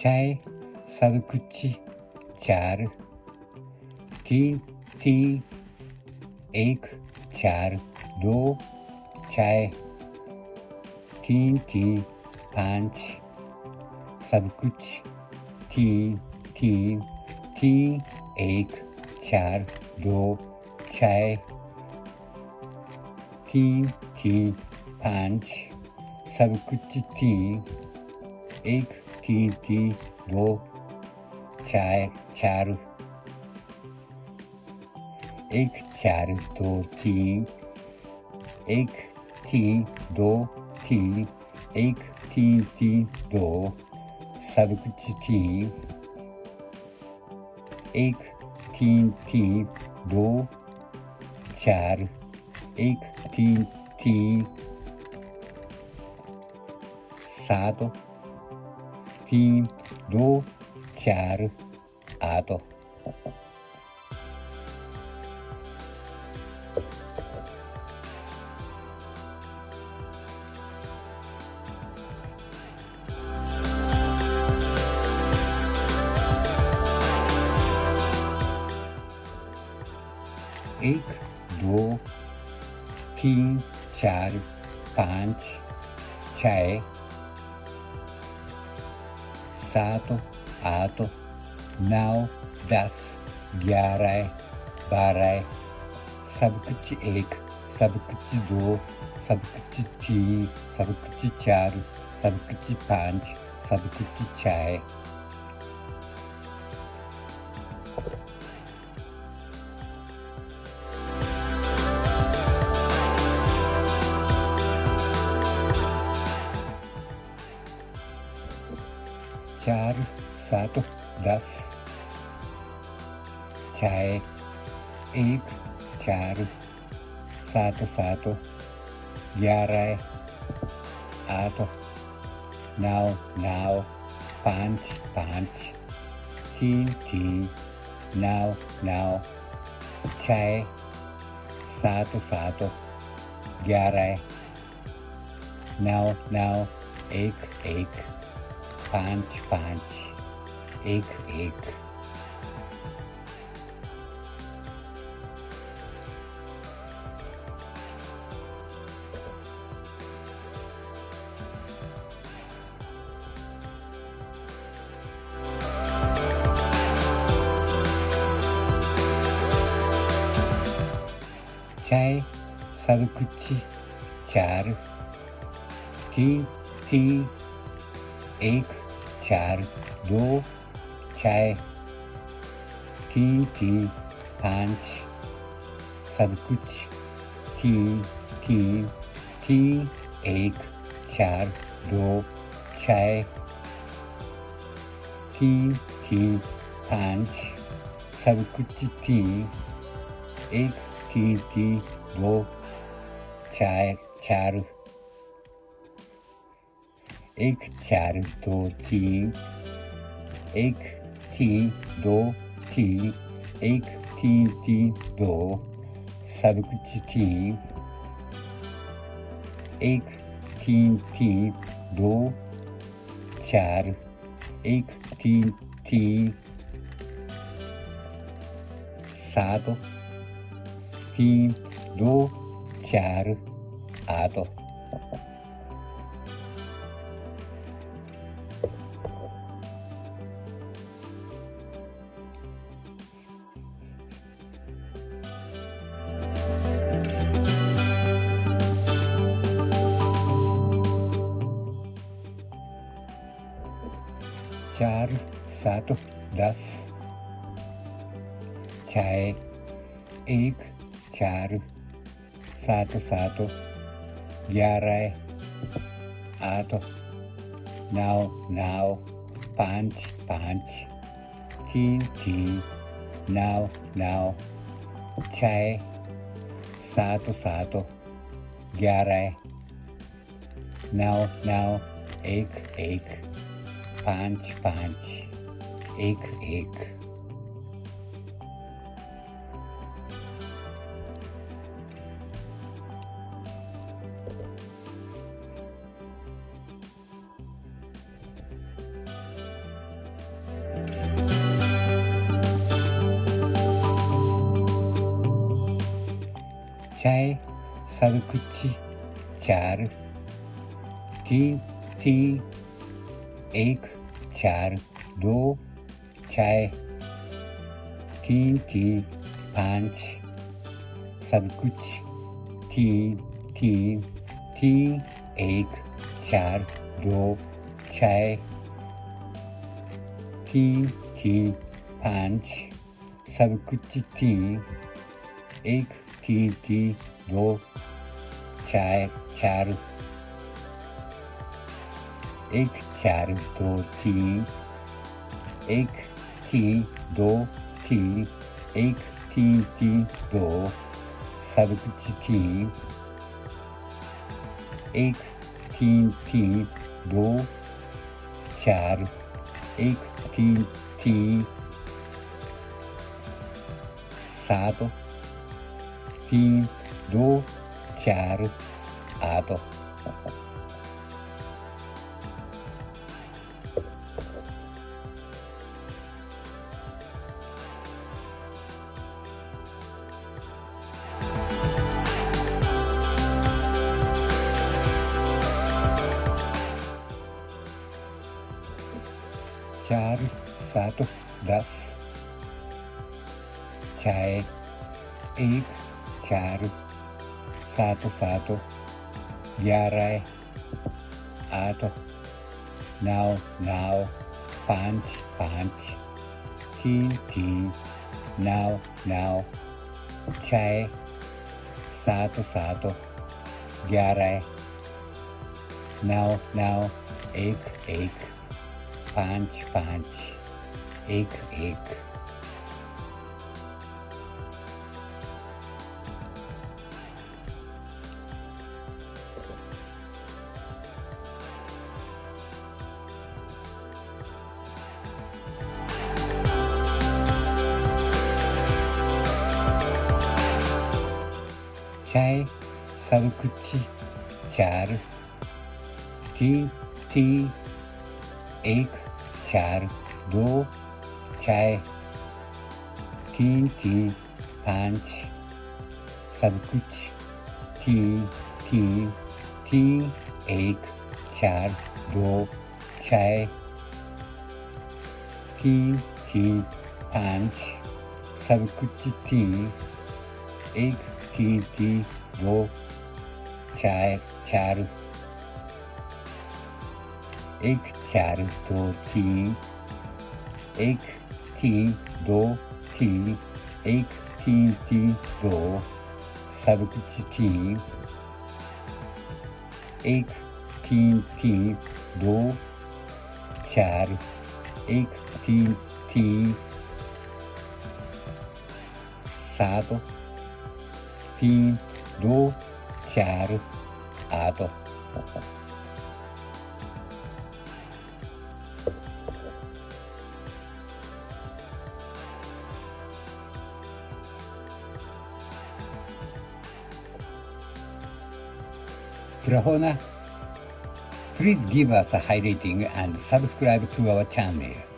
चाय सब कुछ चार, तीन तीन एक चार दो, चाय तीन तीन पाँच, सब कुछ तीन तीन तीन एक चार दो, चाय तीन तीन पाँच, सब कुछ तीन एक तीन तीन दो, चाय चार एक चार दो तीन एक तीन दो तीन एक तीन तीन दो, सब कुछ तीन एक तीन तीन दो, चार एक तीन तीन सात तीन दो चार आठ। एक दो तीन चार पाँच छः सात आठ नौ 10 11 12, सब कुछ एक, सब कुछ दो, सब कुछ तीन, सब कुछ चार, सब कुछ पाँच, सब कुछ छः। चार सात 10, छः एक चार सात सात 11 8 नौ नौ 5 5 3 3 नौ नौ 6 7 7 11 नौ नौ 1 1 5 5 1 1। चाय सब कुछ चार, तीन तीन एक चार दो, चाय तीन तीन पाँच, सब कुछ तीन तीन तीन एक चार दो, चाय तीन तीन पाँच, सब कुछ तीन एक तीन तीन दो, चार चार एक चार दो तीन एक तीन दो तीन एक तीन तीन दो, सब कुछ तीन एक तीन तीन दो, चार एक तीन तीन सात तीन दो चार आठ। चार सात 10, छः एक चार सात सात 11 8 नौ नौ 5 5 3 3 नौ नौ 6 7 7 11 नौ नौ 1 1 5 5 1 1। छः सब कुछ चार तीन तीन एक चार दो छः तीन तीन पाँच सब कुछ तीन तीन तीन एक चार दो छः तीन तीन पाँच सब कुछ तीन एक तीन तीन दो चार चार एक चार दो तीन एक तीन दो तीन एक तीन तीन दो सब कुछ तीन एक तीन तीन दो चार एक तीन तीन सात तीन दो चार आठ चार सात 10 छः एक चार सात सात 11 8 9 9 5 5 3 3 9 9 6 7 7 11 9 9 1 1 5 5 1 1 छः सब कुछ चार तीन तीन एक चार दो छः तीन तीन पाँच सब कुछ तीन तीन तीन एक चार दो छः तीन तीन पाँच सब कुछ तीन एक तीन तीन दो चार चार एक चार दो तीन एक तीन दो तीन एक तीन तीन दो सब कुछ तीन एक तीन तीन दो चार एक तीन तीन सात तीन दो चार आठ Rahona, please give us a high rating and subscribe to our channel.